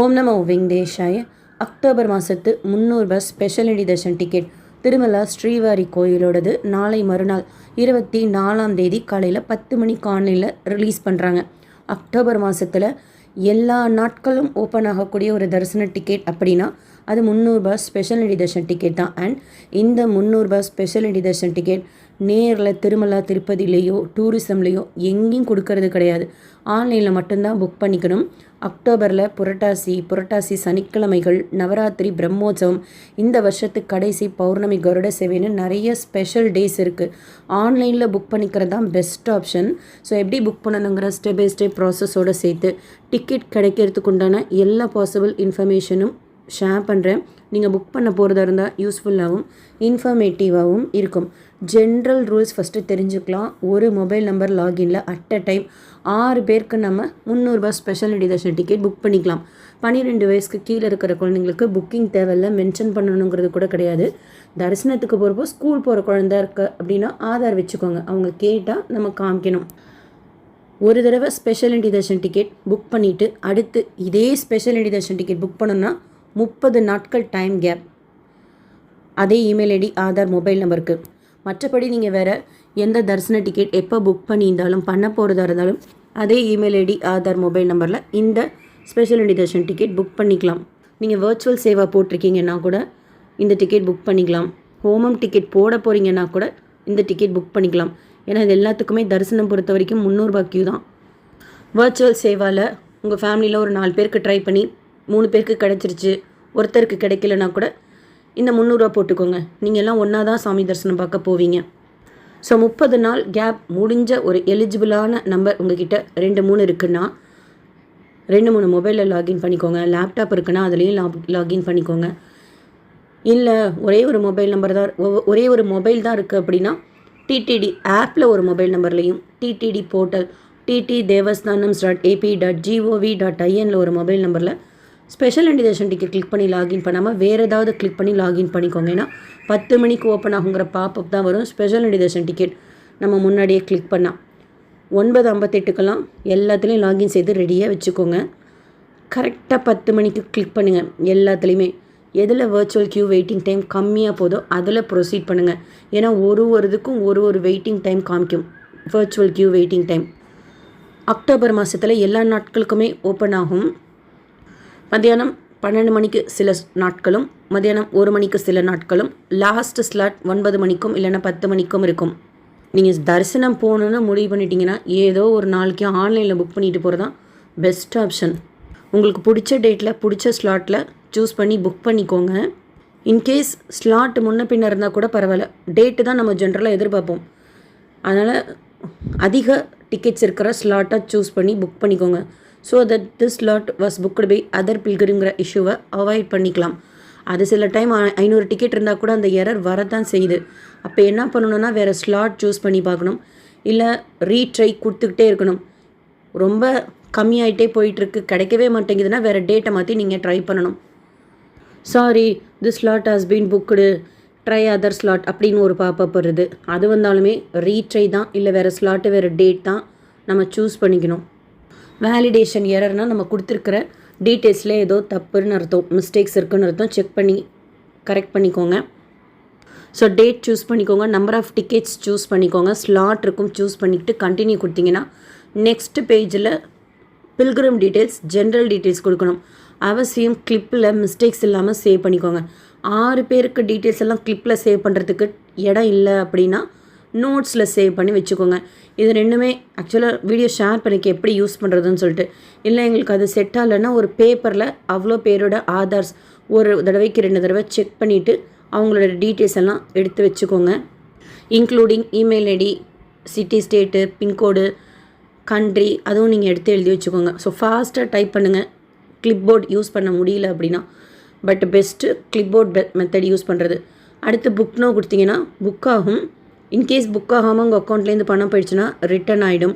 ஓம் நமோ வெங்கடேஷாய. அக்டோபர் மாதத்து 300 bus special edition ticket Tirumala Srivari கோயிலோடது நாளை மறுநாள் 24ஆம் தேதி காலையில் 10 மணிக்கு ஆன்லைனில் ரிலீஸ் பண்ணுறாங்க. அக்டோபர் மாதத்தில் எல்லா நாட்களும் ஓப்பன் ஆகக்கூடிய ஒரு தரிசன டிக்கெட் அப்படின்னா அது 300 பஸ் ஸ்பெஷல் எடிஷன் டிக்கெட் தான். அண்ட் இந்த 300 பஸ் ஸ்பெஷல் எடிஷன் டிக்கெட் நேரில் திருமலா திருப்பதிலேயோ டூரிசம்லேயோ எங்கேயும் கொடுக்கறது கிடையாது. ஆன்லைனில் மட்டும்தான் புக் பண்ணிக்கணும். அக்டோபரில் புரட்டாசி சனிக்கிழமைகள், நவராத்திரி, பிரம்மோற்சவம், இந்த வருஷத்துக்கு கடைசி பௌர்ணமி, கருட சேவைன்னு நிறைய ஸ்பெஷல் டேஸ் இருக்குது. ஆன்லைனில் புக் பண்ணிக்கிறது தான் பெஸ்ட் ஆப்ஷன். ஸோ எப்படி புக் பண்ணணுங்கிற ஸ்டெப் பை ஸ்டெப் ப்ராசஸோடு சேர்த்து டிக்கெட் கிடைக்கிறதுக்கு உண்டான எல்லா பாசிபிள் இன்ஃபர்மேஷனும் ஷேர் பண்ணுறேன். நீங்கள் புக் பண்ண போகிறதா இருந்தால் யூஸ்ஃபுல்லாகவும் இன்ஃபர்மேட்டிவாகவும் இருக்கும். ஜென்ரல் ரூல்ஸ் ஃபஸ்ட்டு தெரிஞ்சுக்கலாம். ஒரு மொபைல் நம்பர் லாகின்ல அட் அ டைம் 6 பேருக்கு நம்ம 300 bus special edition ticket book பண்ணிக்கலாம். 12 வயசுக்கு கீழே இருக்கிற குழந்தைங்களுக்கு புக்கிங் தேவையில்லை, மென்ஷன் பண்ணணுங்கிறது கூட கிடையாது. தரிசனத்துக்கு போகிறப்போ ஸ்கூல் போகிற குழந்தை இருக்குது அப்படின்னா ஆதார் வச்சுக்கோங்க. அவங்க கேட்டால் நம்ம காமிக்கணும். ஒரு தடவை ஸ்பெஷல் எடிஷன் டிக்கெட் புக் பண்ணிவிட்டு அடுத்து இதே ஸ்பெஷல் எடிஷன் டிக்கெட் புக் பண்ணோன்னா 30 நாட்கள் டைம் கேப். அதே இமெயில் ஐடி, ஆதார், மொபைல் நம்பருக்கு. மற்றபடி நீங்கள் வேறு எந்த தரிசன டிக்கெட் எப்போ புக் பண்ணியிருந்தாலும் பண்ண போகிறதா இருந்தாலும் அதே இமெயில் ஐடி, ஆதார், மொபைல் நம்பரில் இந்த ஸ்பெஷல் எடிஷன் டிக்கெட் புக் பண்ணிக்கலாம். நீங்கள் வர்ச்சுவல் சேவா போட்டிருக்கீங்கன்னா கூட இந்த டிக்கெட் புக் பண்ணிக்கலாம். ஹோமம் டிக்கெட் போட போகிறீங்கன்னா கூட இந்த டிக்கெட் புக் பண்ணிக்கலாம். ஏன்னா இது எல்லாத்துக்குமே தரிசனம் பொறுத்த வரைக்கும் 300 ரூபாய் கியூ தான். வர்ச்சுவல் சேவாவில் உங்கள் ஃபேமிலியில் ஒரு 4 பேருக்கு ட்ரை பண்ணி 3 பேருக்கு கிடச்சிருச்சு, ஒருத்தருக்கு கிடைக்கலனா கூட இந்த 300 ரூபா போட்டுக்கோங்க. நீங்கள் எல்லாம் ஒன்றா தான் சாமி தரிசனம் பார்க்க போவீங்க. ஸோ 30 நாள் கேப் முடிஞ்ச ஒரு எலிஜிபிளான நம்பர் உங்ககிட்ட 2-3 இருக்குன்னா 2-3 மொபைலில் லாகின் பண்ணிக்கோங்க. லேப்டாப் இருக்குன்னா அதுலேயும் லாகின் பண்ணிக்கோங்க. இல்லை ஒரே ஒரு மொபைல் தான் இருக்குது அப்படின்னா டிடிடி ஆப்பில் ஒரு மொபைல் நம்பர்லேயும் டிடிடி போர்ட்டல் ttdevasnanams.ap.gov.in ஒரு மொபைல் நம்பரில் ஸ்பெஷல் எடிஷன் டிக்கெட் கிளிக் பண்ணி லாகின் பண்ணாமல் வேறு ஏதாவது கிளிக் பண்ணி லாகின் பண்ணிக்கோங்க. ஏன்னா 10 மணிக்கு ஓப்பன் ஆகுங்கிற பாப்பப் தான் வரும். ஸ்பெஷல் எடிஷன் டிக்கெட் நம்ம முன்னாடியே கிளிக் பண்ணால் 9:58க்கெல்லாம் எல்லாத்துலேயும் லாகின் செய்து ரெடியாக வச்சுக்கோங்க. கரெக்டாக 10 மணிக்கு கிளிக் பண்ணுங்கள். எல்லாத்துலேயுமே எதில் வர்ச்சுவல் கியூ வெயிட்டிங் டைம் கம்மியாக போதோ அதில் ப்ரொசீட் பண்ணுங்கள். ஏன்னா ஒரு இதுக்கும் ஒரு வெயிட்டிங் டைம் காமிக்கும் virtual queue waiting time. October மாதத்தில் எல்லா நாட்களுக்குமே ஓப்பன் ஆகும். மத்தியானம் 12 மணிக்கு சில நாட்களும், மத்தியானம் 1 மணிக்கு சில நாட்களும், லாஸ்ட் ஸ்லாட் 9 மணிக்கும் இல்லைன்னா 10 மணிக்கும் இருக்கும். நீங்கள் தரிசனம் போகணுன்னு முடிவு பண்ணிட்டீங்கன்னா ஏதோ ஒரு நாளைக்கு ஆன்லைனில் புக் பண்ணிட்டு போகிறது தான் பெஸ்ட் ஆப்ஷன். உங்களுக்கு பிடிச்ச டேட்டில் பிடிச்ச ஸ்லாட்டில் சூஸ் பண்ணி புக் பண்ணிக்கோங்க. இன்கேஸ் ஸ்லாட் முன்ன பின்ன இருந்தால் கூட பரவாயில்ல, டேட்டு தான் நம்ம ஜென்ரலாக எதிர்பார்ப்போம். அதனால் அதிக டிக்கெட்ஸ் இருக்கிற ஸ்லாட்டாக சூஸ் பண்ணி புக் பண்ணிக்கோங்க. So that this slot was booked by other பில்கிரிங்கிற இஷ்யூவை அவாய்ட் பண்ணிக்கலாம். அது சில டைம் 500 டிக்கெட் இருந்தால் கூட அந்த எரர் வரதான் செய்யுது. அப்போ என்ன பண்ணணுன்னா வேறு ஸ்லாட் சூஸ் பண்ணி பார்க்கணும், இல்லை ரீட்ரை கொடுத்துக்கிட்டே இருக்கணும். ரொம்ப கம்மியாயிட்டே போயிட்டுருக்கு, கிடைக்கவே மாட்டேங்குதுன்னா வேறு டேட்டை மாற்றி நீங்கள் ட்ரை பண்ணணும். Sorry this slot has been booked, try other slot அப்படின்னு ஒரு பாப்பப் வருது. அது வந்தாலுமே ரீட்ரை தான், இல்லை வேறு ஸ்லாட்டு வேறு டேட் தான் நம்ம சூஸ் பண்ணிக்கணும். வேலிடேஷன் எரர்னால் நம்ம கொடுத்துருக்கிற டீட்டெயில்ஸில் ஏதோ தப்புன்னு அர்த்தம், மிஸ்டேக்ஸ் இருக்குன்னு அர்த்தம். செக் பண்ணி கரெக்ட் பண்ணிக்கோங்க. ஸோ டேட் சூஸ் பண்ணிக்கோங்க, நம்பர் ஆஃப் டிக்கெட்ஸ் சூஸ் பண்ணிக்கோங்க, ஸ்லாட் இருக்கும் சூஸ் பண்ணிக்கிட்டு கண்டினியூ கொடுத்தீங்கன்னா நெக்ஸ்ட் பேஜில் பில்கிரம் டீட்டெயில்ஸ், ஜென்ரல் டீட்டெயில்ஸ் கொடுக்கணும். அவசியம் கிளிப்பில் மிஸ்டேக்ஸ் இல்லாமல் சேவ் பண்ணிக்கோங்க. 6 பேருக்கு டீட்டெயில்ஸ் எல்லாம் கிளிப்பில் சேவ் பண்ணுறதுக்கு இடம் இல்லை அப்படின்னா நோட்ஸில் சேவ் பண்ணி வச்சுக்கோங்க. இது ரெண்டுமே ஆக்சுவலாக வீடியோ ஷேர் பண்ணிக்க எப்படி யூஸ் பண்ணுறதுன்னு சொல்லிட்டு. இல்லை எங்களுக்கு அது செட் ஆகலைன்னா ஒரு பேப்பரில் அவ்வளோ பேரோட ஆதார்ஸ் ஒரு தடவைக்கு 2 தடவை செக் பண்ணிவிட்டு அவங்களோட டீட்டெயில்ஸ் எல்லாம் எடுத்து வச்சுக்கோங்க. Including email ID, city, state, pincode, country, அதுவும் நீங்கள் எடுத்து எழுதி வச்சுக்கோங்க. ஸோ ஃபாஸ்ட்டாக டைப் பண்ணுங்கள். கிளிப்போர்ட் யூஸ் பண்ண முடியல அப்படின்னா but best clipboard method use பண்ணுறது. அடுத்து புக் நோ கொடுத்தீங்கன்னா புக் ஆகும். இன்கேஸ் புக் ஆகாமல் உங்கள் அக்கௌண்ட்லேருந்து பணம் போயிடுச்சுன்னா ரிட்டன் ஆகிடும்.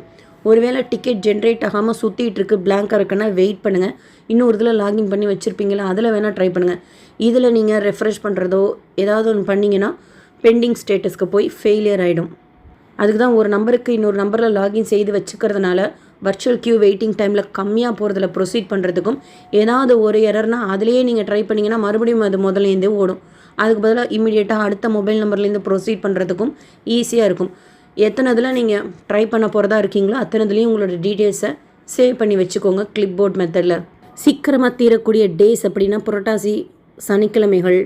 ஒருவேளை டிக்கெட் ஜென்ரேட் ஆகாமல் சுற்றிட்டு இருக்குது, பிளாங்காக இருக்குன்னா வெயிட் பண்ணுங்கள். இன்னொரு இதில் லாகின் பண்ணி வச்சுருப்பீங்களா, அதில் வேணால் ட்ரை பண்ணுங்கள். இதில் நீங்கள் ரெஃப்ரெஷ் பண்ணுறதோ ஏதாவது ஒன்று பண்ணிங்கன்னா பெண்டிங் ஸ்டேட்டஸ்க்கு போய் ஃபெயிலியர் ஆகிடும். அதுக்கு தான் ஒரு நம்பருக்கு இன்னொரு நம்பரில் லாகின் செய்து வச்சுக்கிறதுனால வர்ச்சுவல் கியூ வெயிட்டிங் டைமில் கம்மியாக போகிறதுல ப்ரொசீட் பண்ணுறதுக்கும் ஏதாவது ஒரு எரர்னால் அதுலேயே நீங்கள் ட்ரை பண்ணிங்கன்னா மறுபடியும் அது முதலேருந்தே ஓடும். அதுக்கு பதிலாக இமீடியட்டாக அடுத்த மொபைல் நம்பர்லேருந்து ப்ரொசீட் பண்ணுறதுக்கும் ஈஸியாக இருக்கும். எத்தனை இதில் நீங்கள் ட்ரை பண்ண போகிறதா இருக்கீங்களோ அத்தனைதுலேயும் உங்களோட டீட்டெயில்ஸை சேவ் பண்ணி வச்சுக்கோங்க கிளிப் போர்ட் மெத்தடில். சீக்கிரமாக தீரக்கூடிய டேஸ் அப்படின்னா புரட்டாசி சனிக்கிழமைகள்,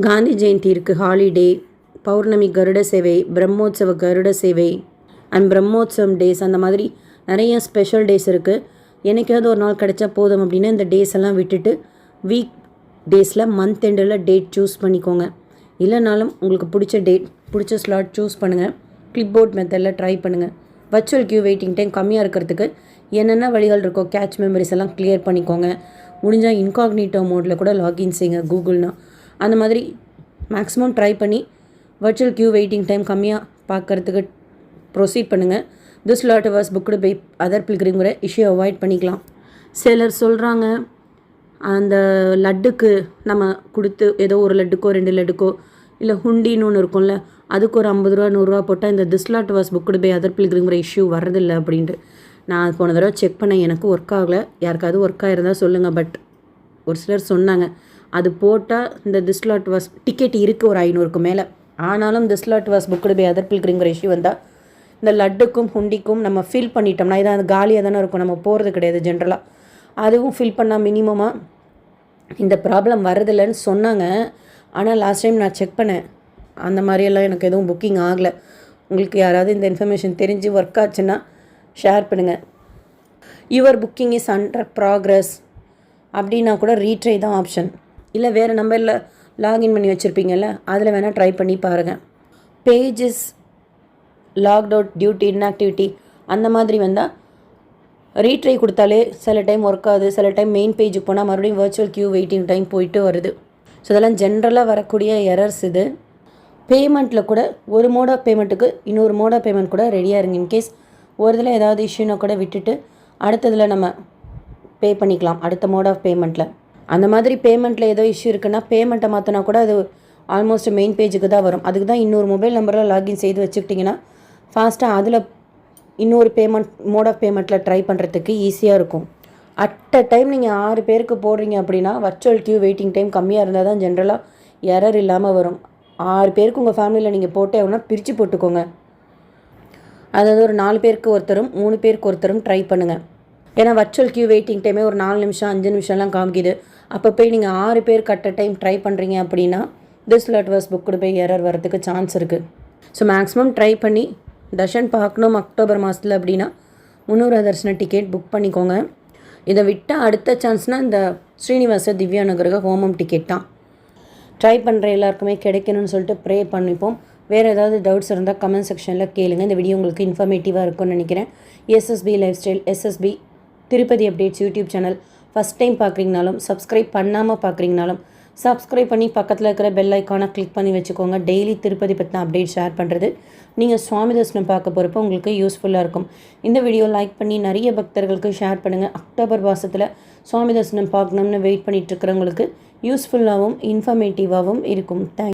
காந்தி ஜெயந்தி இருக்குது ஹாலிடே, பௌர்ணமி கருட சேவை, பிரம்மோற்சவ கருட சேவை அண்ட் பிரம்மோற்சவம் டேஸ், அந்த மாதிரி நிறைய ஸ்பெஷல் டேஸ் இருக்குது. என்னைக்காவது ஒரு நாள் கிடைச்சா போதும் அப்படின்னா இந்த டேஸ் எல்லாம் விட்டுட்டு வீக் டேஸில் மந்த் எண்டில் டேட் சூஸ் பண்ணிக்கோங்க. இல்லைனாலும் உங்களுக்கு பிடிச்ச ஸ்லாட் சூஸ் பண்ணுங்கள். கிளிப் போர்ட் மெத்தடில் ட்ரை பண்ணுங்கள். வர்ச்சுவல் கியூ வெயிட்டிங் டைம் கம்மியாக இருக்கிறதுக்கு என்னென்ன வழிகள் இருக்கோ கேட்ச் மெமரிஸ் எல்லாம் கிளியர் பண்ணிக்கோங்க. முடிஞ்சால் இன்காக்னிட்டோ மோடில் கூட லாகின் செய்யுங்க கூகுள்னா. அந்த மாதிரி மேக்ஸிமம் ட்ரை பண்ணி வர்ச்சுவல் கியூ வெயிட்டிங் டைம் கம்மியாக பார்க்குறதுக்கு ப்ரொசீட் பண்ணுங்கள். This lot was booked by other பில்கிரிம்ங்கிற இஷ்யூ அவாய்ட் பண்ணிக்கலாம். சிலர் சொல்கிறாங்க அந்த லட்டுக்கு நம்ம கொடுத்து ஏதோ ஒரு லட்டுக்கோ 2 லட்டுக்கோ இல்லை ஹுண்டின்னு ஒன்று இருக்கும்ல, அதுக்கு ஒரு 50 ரூபா 100 ரூபா போட்டால் இந்த this lot was booked by other பில்கிரிம்ங்கிற இஷ்யூ வரதில்லை அப்படின்ட்டு. நான் போன தடவை செக் பண்ணேன், எனக்கு ஒர்க் ஆகலை. யாருக்காவது ஒர்க் ஆகிருந்தால் சொல்லுங்கள். பட் ஒரு சிலர் சொன்னாங்க அது போட்டால் இந்த திஸ் லாட் வாஸ் டிக்கெட் இருக்குது ஒரு 500க்கு மேலே, ஆனாலும் this lot was booked by other பில்கிரிம்ங்கிற இஷ்யூ வந்தால் இந்த லட்டுக்கும் ஹுண்டிக்கும் நம்ம ஃபில் பண்ணிட்டோம்னா இதான் அது காலியாக தானே இருக்கும், நம்ம போகிறது கிடையாது ஜென்ரலாக. அதுவும் ஃபில் பண்ணால் மினிமமாக இந்த ப்ராப்ளம் வரதில்லைன்னு சொன்னாங்க. ஆனால் லாஸ்ட் டைம் நான் செக் பண்ணேன், அந்த மாதிரியெல்லாம் எனக்கு எதுவும் புக்கிங் ஆகலை. உங்களுக்கு யாராவது இந்த இன்ஃபர்மேஷன் தெரிஞ்சு ஒர்க் ஆச்சுன்னா ஷேர் பண்ணுங்கள். Your booking is under progress அப்படின்னா கூட ரீட்ரை தான் ஆப்ஷன். இல்லை வேறு நம்பரில் லாகின் பண்ணி வச்சுருப்பீங்கல்ல, அதில் வேணால் ட்ரை பண்ணி பாருங்கள். Pages locked out due to inactivity அந்த மாதிரி வந்தால் ரீட்ரை கொடுத்தாலே சில டைம் ஒர்க் ஆகுது. சில டைம் மெயின் பேஜுக்கு போனால் மறுபடியும் வர்ச்சுவல் கியூ வெயிட்டிங் டைம் போயிட்டு வருது. ஸோ இதெல்லாம் ஜென்ரலாக வரக்கூடிய எரர்ஸ் இது. பேமெண்ட்டில் கூட ஒரு மோட் ஆஃப் பேமெண்ட்டுக்கு இன்னொரு மோட் ஆஃப் பேமெண்ட் கூட ரெடியாக இருங்க. இன்கேஸ் ஒரு இதில் ஏதாவது இஷ்யூனா கூட விட்டுட்டு அடுத்ததில் நம்ம பே பண்ணிக்கலாம் அடுத்த மோட் ஆஃப் பேமெண்ட்டில். அந்த மாதிரி பேமெண்ட்டில் ஏதோ இஷ்யூ இருக்குன்னா பேமெண்ட்டை மாற்றினா கூட அது ஆல்மோஸ்ட் மெயின் பேஜுக்கு தான் வரும். அதுக்கு தான் இன்னொரு மொபைல் நம்பரில் லாகின் செய்து வச்சுக்கிட்டிங்கன்னா ஃபாஸ்ட்டாக அதில் இன்னொரு பேமெண்ட் மோட் ஆஃப் பேமெண்ட்டில் ட்ரை பண்ணுறதுக்கு ஈஸியாக இருக்கும். அட் அ டைம் நீங்கள் 6 பேருக்கு போடுறீங்க அப்படின்னா வர்ச்சுவல் கியூ வெயிட்டிங் டைம் கம்மியாக இருந்தால் தான் ஜென்ரலாக எரர் இல்லாமல் வரும். 6 பேருக்கு உங்கள் ஃபேமிலியில் நீங்கள் போட்டே அப்படின்னா பிரித்து போட்டுக்கோங்க. அதாவது ஒரு 4 பேருக்கு ஒருத்தரும் 3 பேருக்கு ஒருத்தரும் ட்ரை பண்ணுங்கள். ஏன்னா வர்ச்சுவல் கியூ வெயிட்டிங் டைமே ஒரு 4 நிமிஷம் 5 நிமிஷம்லாம் காமிக்குது. அப்போ போய் நீங்கள் 6 பேருக்கு அட் அ டைம் ட்ரை பண்ணுறீங்க அப்படின்னா this lot was booked by error வரதுக்கு சான்ஸ் இருக்குது. ஸோ மேக்ஸிமம் ட்ரை பண்ணி தர்ஷன் பார்க்கணும் அக்டோபர் மாதத்தில் அப்படின்னா 300 தர்ஷன டிக்கெட் புக் பண்ணிக்கோங்க. இதை விட்டால் அடுத்த சான்ஸ்னால் இந்த ஸ்ரீனிவாச திவ்யா நகரக ஹோமம் டிக்கெட் தான். ட்ரை பண்ணுற எல்லாருக்குமே கிடைக்கணும்னு சொல்லிட்டு ப்ரே பண்ணிப்போம். வேறு ஏதாவது டவுட்ஸ் இருந்தால் கமெண்ட் செக்ஷனில் கேளுங்க. இந்த வீடியோ உங்களுக்கு இன்ஃபர்மேட்டிவாக இருக்கும்னு நினைக்கிறேன். SSP lifestyle, SSP Tirupati updates YouTube channel first time பார்க்குறீங்கனாலும் சப்ஸ்கிரைப் பண்ணாமல் பார்க்குறீங்கனாலும் சப்ஸ்கிரைப் பண்ணி பக்கத்தில் இருக்கிற பெல் ஐக்கானை கிளிக் பண்ணி வச்சுக்கோங்க. டெய்லி திருப்பதி பற்றின அப்டேட் ஷேர் பண்ணுறது நீங்கள் சுவாமி தரிசனம் பார்க்க போகிறப்போ உங்களுக்கு யூஸ்ஃபுல்லாக இருக்கும். இந்த வீடியோ லைக் பண்ணி நிறைய பக்தர்களுக்கு ஷேர் பண்ணுங்கள். அக்டோபர் மாதத்தில் சுவாமி தரிசனம் பார்க்கணும்னு வெயிட் பண்ணிகிட்டு இருக்கிறவங்களுக்கு யூஸ்ஃபுல்லாகவும் இன்ஃபர்மேட்டிவாகவும் இருக்கும். தேங்க்யூ.